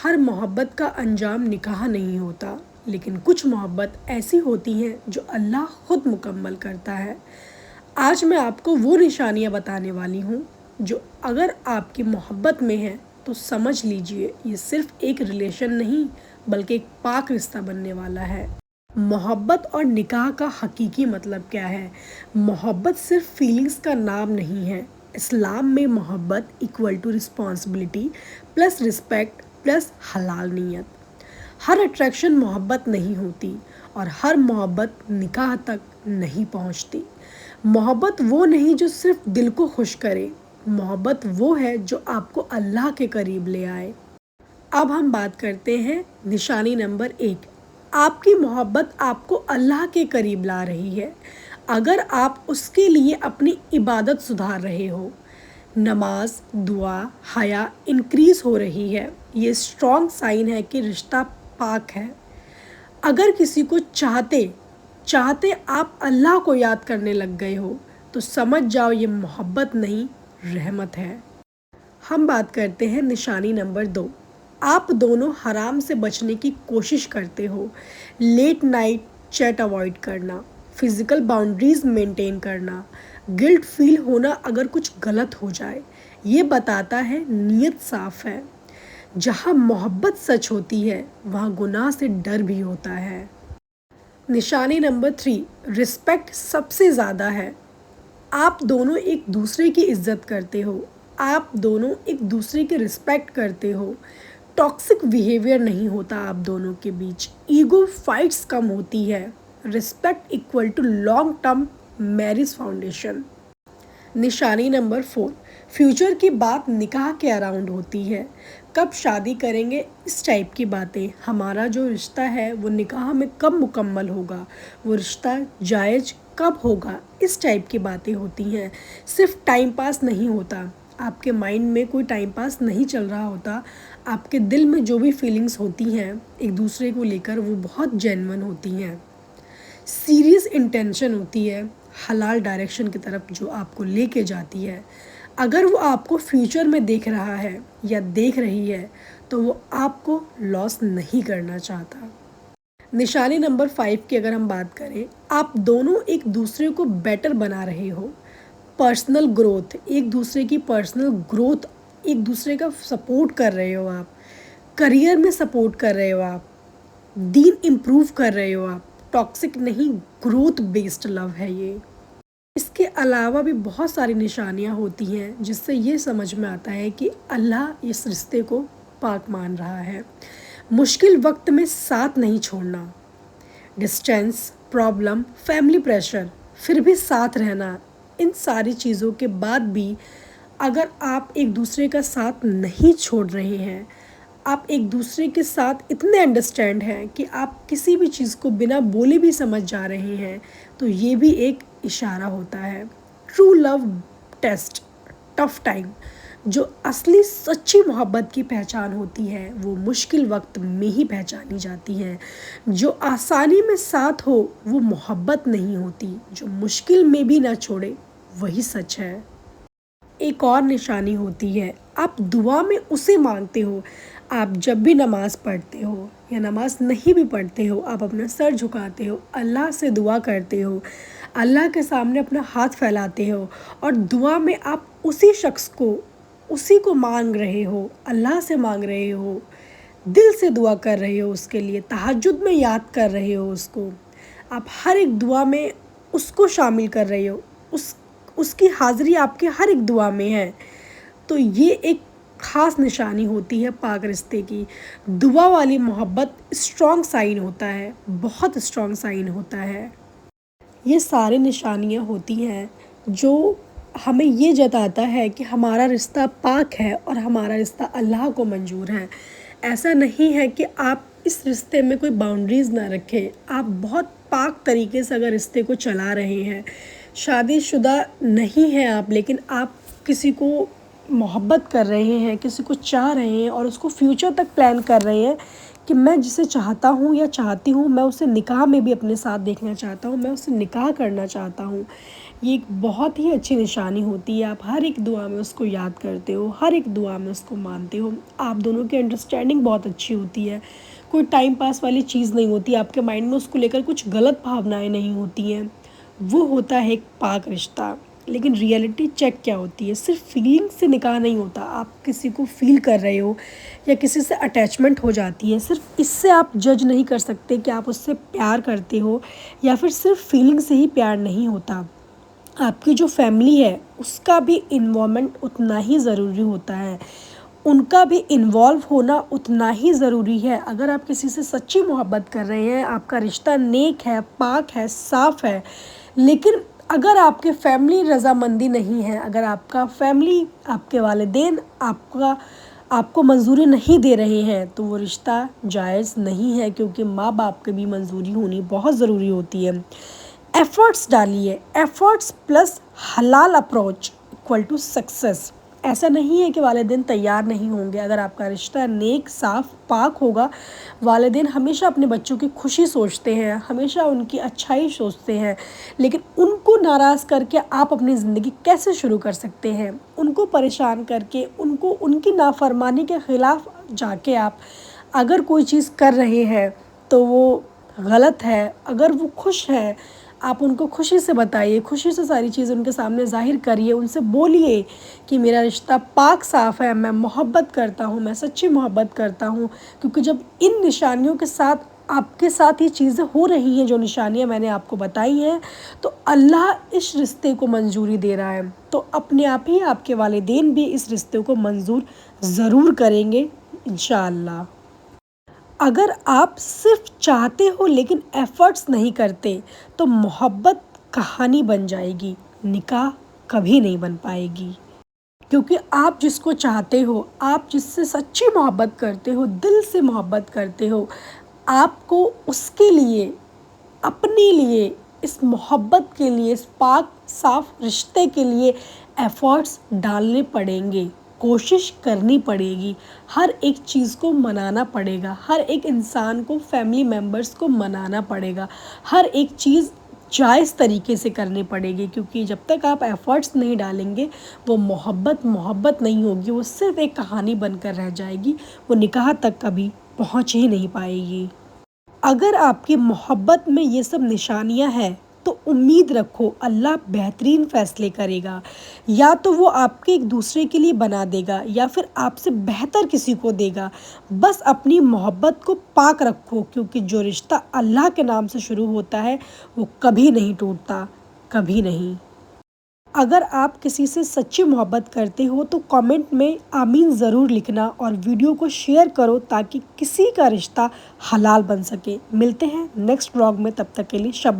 ہر محبت کا انجام نکاح نہیں ہوتا، لیکن کچھ محبت ایسی ہوتی ہیں جو اللہ خود مکمل کرتا ہے۔ آج میں آپ کو وہ نشانیاں بتانے والی ہوں جو اگر آپ کی محبت میں ہیں تو سمجھ لیجئے یہ صرف ایک ریلیشن نہیں بلکہ ایک پاک رشتہ بننے والا ہے۔ محبت اور نکاح کا حقیقی مطلب کیا ہے؟ محبت صرف فیلنگز کا نام نہیں ہے۔ اسلام میں محبت equal to responsibility plus respect plus حلال نیت۔ ہر اٹریکشن محبت نہیں ہوتی اور ہر محبت نکاح تک نہیں پہنچتی۔ محبت وہ نہیں جو صرف دل کو خوش کرے، محبت وہ ہے جو آپ کو اللہ کے قریب لے آئے۔ اب ہم بات کرتے ہیں نشانی نمبر 1۔ آپ کی محبت آپ کو اللہ کے قریب لا رہی ہے۔ اگر آپ اس کے لیے اپنی عبادت سدھار رہے ہو، نماز، دعا، حیا انکریز ہو رہی ہے، یہ اسٹرانگ سائن ہے کہ رشتہ پاک ہے۔ اگر کسی کو چاہتے آپ اللہ کو یاد کرنے لگ گئے ہو تو سمجھ جاؤ یہ محبت نہیں، رحمت ہے۔ ہم بات کرتے ہیں نشانی نمبر 2۔ آپ دونوں حرام سے بچنے کی کوشش کرتے ہو، لیٹ نائٹ چیٹ اوائڈ کرنا، فزیکل باؤنڈریز مینٹین کرنا، گلٹ فیل ہونا اگر کچھ غلط ہو جائے، یہ بتاتا ہے نیت صاف ہے۔ جہاں محبت سچ ہوتی ہے وہاں گناہ سے ڈر بھی ہوتا ہے۔ نشانی نمبر 3۔ رسپیکٹ سب سے زیادہ ہے۔ آپ دونوں ایک دوسرے کی عزت کرتے ہو، آپ دونوں ایک دوسرے کی رسپیکٹ کرتے ہو، ٹاکسک بیہیویئر نہیں ہوتا آپ دونوں کے بیچ، ایگو فائٹس کم ہوتی ہے، respect equal to long term marriage foundation. نشانی نمبر 4۔ فیوچر کی بات نکاح کے اراؤنڈ ہوتی ہے۔ کب شادی کریں گے اس ٹائپ کی باتیں، ہمارا جو رشتہ ہے وہ نکاح میں کب مکمل ہوگا، وہ رشتہ جائز کب ہوگا، اس ٹائپ کی باتیں ہوتی ہیں۔ صرف ٹائم پاس نہیں ہوتا، آپ کے مائنڈ میں کوئی ٹائم پاس نہیں چل رہا ہوتا، آپ کے دل میں جو بھی فیلنگز ہوتی ہیں ایک دوسرے کو لے کر وہ بہت جینون ہوتی ہیں، سیریس انٹینشن ہوتی ہے، حلال ڈائریکشن کی طرف جو آپ کو لے کے جاتی ہے۔ اگر وہ آپ کو فیوچر میں دیکھ رہا ہے یا دیکھ رہی ہے تو وہ آپ کو لاس نہیں کرنا چاہتا۔ نشانی نمبر 5 کی اگر ہم بات کریں، آپ دونوں ایک دوسرے کو بیٹر بنا رہے ہو، پرسنل گروتھ، ایک دوسرے کی پرسنل گروتھ، ایک دوسرے کا سپورٹ کر رہے ہو، آپ کریئر میں سپورٹ کر رہے ہو، آپ دین امپروو کر رہے ہو، آپ ٹاکسک نہیں، گروتھ بیسڈ لو ہے یہ۔ اس کے علاوہ بھی بہت ساری نشانیاں ہوتی ہیں جس سے یہ سمجھ میں آتا ہے کہ اللہ اس رشتے کو پاک مان رہا ہے۔ مشکل وقت میں ساتھ نہیں چھوڑنا، ڈسٹینس، پرابلم، فیملی پریشر، پھر بھی ساتھ رہنا، ان ساری چیزوں کے بعد بھی اگر آپ ایک دوسرے کا ساتھ نہیں چھوڑ رہے ہیں، آپ ایک دوسرے کے ساتھ اتنے انڈرسٹینڈ ہیں کہ آپ کسی بھی چیز کو بنا بولے بھی سمجھ جا رہے ہیں، تو یہ بھی ایک اشارہ ہوتا ہے۔ True love test tough time, جو اصلی سچی محبت کی پہچان ہوتی ہے وہ مشکل وقت میں ہی پہچانی جاتی ہے۔ جو آسانی میں ساتھ ہو وہ محبت نہیں ہوتی، جو مشکل میں بھی نہ چھوڑے وہی سچ ہے۔ ایک اور نشانی ہوتی ہے، آپ دعا میں اسے مانگتے ہو۔ آپ جب بھی نماز پڑھتے ہو یا نماز نہیں بھی پڑھتے ہو، آپ اپنا سر جھکاتے ہو، اللہ سے دعا کرتے ہو، اللہ کے سامنے اپنا ہاتھ پھیلاتے ہو اور دعا میں آپ اسی کو مانگ رہے ہو، اللہ سے مانگ رہے ہو، دل سے دعا کر رہے ہو، اس کے لیے تہجد میں یاد کر رہے ہو اس کو، آپ ہر ایک دعا میں اس کو شامل کر رہے ہو، اس کی حاضری آپ کے ہر ایک دعا میں ہے، تو یہ ایک خاص نشانی ہوتی ہے پاک رشتے کی۔ دعا والی محبت اسٹرانگ سائن ہوتا ہے، بہت اسٹرانگ سائن ہوتا ہے۔ یہ سارے نشانیاں ہوتی ہیں جو ہمیں یہ جتاتا ہے کہ ہمارا رشتہ پاک ہے اور ہمارا رشتہ اللہ کو منظور ہے۔ ایسا نہیں ہے کہ آپ اس رشتے میں کوئی باؤنڈریز نہ رکھیں، آپ بہت پاک طریقے سے اگر رشتے کو چلا رہے ہیں، شادی شدہ نہیں ہیں آپ لیکن آپ کسی کو محبت کر رہے ہیں، کسی کو چاہ رہے ہیں اور اس کو فیوچر تک پلان کر رہے ہیں کہ میں جسے چاہتا ہوں یا چاہتی ہوں، میں اسے نکاح میں بھی اپنے ساتھ دیکھنا چاہتا ہوں، میں اسے نکاح کرنا چاہتا ہوں، یہ ایک بہت ہی اچھی نشانی ہوتی ہے۔ آپ ہر ایک دعا میں اس کو یاد کرتے ہو، ہر ایک دعا میں اس کو مانتے ہو، آپ دونوں کی انڈرسٹینڈنگ بہت اچھی ہوتی ہے، کوئی ٹائم پاس والی چیز نہیں ہوتی، آپ کے مائنڈ میں اس کو لے کر کچھ غلط بھاونائیں نہیں ہوتی ہیں، وہ ہوتا ہے ایک پاک رشتہ۔ لیکن ریئلٹی چیک کیا ہوتی ہے؟ صرف فیلنگ سے نکاح نہیں ہوتا، آپ کسی کو فیل کر رہے ہو یا کسی سے اٹیچمنٹ ہو جاتی ہے، صرف اس سے آپ جج نہیں کر سکتے کہ آپ اس سے پیار کرتے ہو، یا پھر صرف فیلنگ سے ہی پیار نہیں ہوتا۔ آپ کی جو فیملی ہے اس کا بھی انوالومنٹ اتنا ہی ضروری ہوتا ہے، ان کا بھی انوالو ہونا اتنا ہی ضروری ہے۔ اگر آپ کسی سے سچی محبت کر رہے ہیں، آپ کا رشتہ نیک ہے، پاک ہے، صاف ہے، لیکن اگر آپ کے فیملی رضامندی نہیں ہے، اگر آپ کا فیملی، آپ کے والدین آپ کو منظوری نہیں دے رہے ہیں، تو وہ رشتہ جائز نہیں ہے، کیونکہ ماں باپ کی بھی منظوری ہونی بہت ضروری ہوتی ہے۔ ایفرٹس ڈالیے، ایفرٹس پلس حلال اپروچ اکول ٹو سکسیس۔ ایسا نہیں ہے کہ والدین تیار نہیں ہوں گے، اگر آپ کا رشتہ نیک، صاف، پاک ہوگا، والدین ہمیشہ اپنے بچوں کی خوشی سوچتے ہیں، ہمیشہ ان کی اچھائی سوچتے ہیں، لیکن ان کو ناراض کر کے آپ اپنی زندگی کیسے شروع کر سکتے ہیں؟ ان کو پریشان کر کے، ان کی نافرمانی کے خلاف جا کے آپ اگر کوئی چیز کر رہے ہیں تو وہ غلط ہے۔ اگر وہ خوش ہیں، آپ ان کو خوشی سے بتائیے، خوشی سے ساری چیزیں ان کے سامنے ظاہر کریے، ان سے بولیے کہ میرا رشتہ پاک صاف ہے، میں محبت کرتا ہوں، میں سچی محبت کرتا ہوں، کیونکہ جب ان نشانیوں کے ساتھ آپ کے ساتھ یہ چیزیں ہو رہی ہیں، جو نشانیاں میں نے آپ کو بتائی ہیں، تو اللہ اس رشتے کو منظوری دے رہا ہے، تو اپنے آپ ہی آپ کے والدین بھی اس رشتے کو منظور ضرور کریں گے انشاءاللہ۔ اگر آپ صرف چاہتے ہو لیکن ایفرٹس نہیں کرتے تو محبت کہانی بن جائے گی، نکاح کبھی نہیں بن پائے گی، کیونکہ آپ جس کو چاہتے ہو، آپ جس سے سچی محبت کرتے ہو، دل سے محبت کرتے ہو، آپ کو اس کے لیے، اپنے لیے، اس محبت کے لیے، اس پاک صاف رشتے کے لیے ایفرٹس ڈالنے پڑیں گے، کوشش کرنی پڑے گی، ہر ایک چیز کو منانا پڑے گا، ہر ایک انسان کو، فیملی ممبرس کو منانا پڑے گا، ہر ایک چیز جائز طریقے سے کرنی پڑے گی، کیونکہ جب تک آپ ایفرٹس نہیں ڈالیں گے وہ محبت نہیں ہوگی، وہ صرف ایک کہانی بن کر رہ جائے گی، وہ نکاح تک کبھی پہنچ ہی نہیں پائے گی۔ اگر آپ کی محبت میں یہ سب نشانیاں ہیں تو امید رکھو اللہ بہترین فیصلے کرے گا، یا تو وہ آپ کے ایک دوسرے کے لیے بنا دے گا یا پھر آپ سے بہتر کسی کو دے گا، بس اپنی محبت کو پاک رکھو، کیونکہ جو رشتہ اللہ کے نام سے شروع ہوتا ہے وہ کبھی نہیں ٹوٹتا، کبھی نہیں۔ اگر آپ کسی سے سچی محبت کرتے ہو تو کامنٹ میں آمین ضرور لکھنا، اور ویڈیو کو شیئر کرو تاکہ کسی کا رشتہ حلال بن سکے۔ ملتے ہیں نیکسٹ ولاگ میں، تب تک کے لیے شب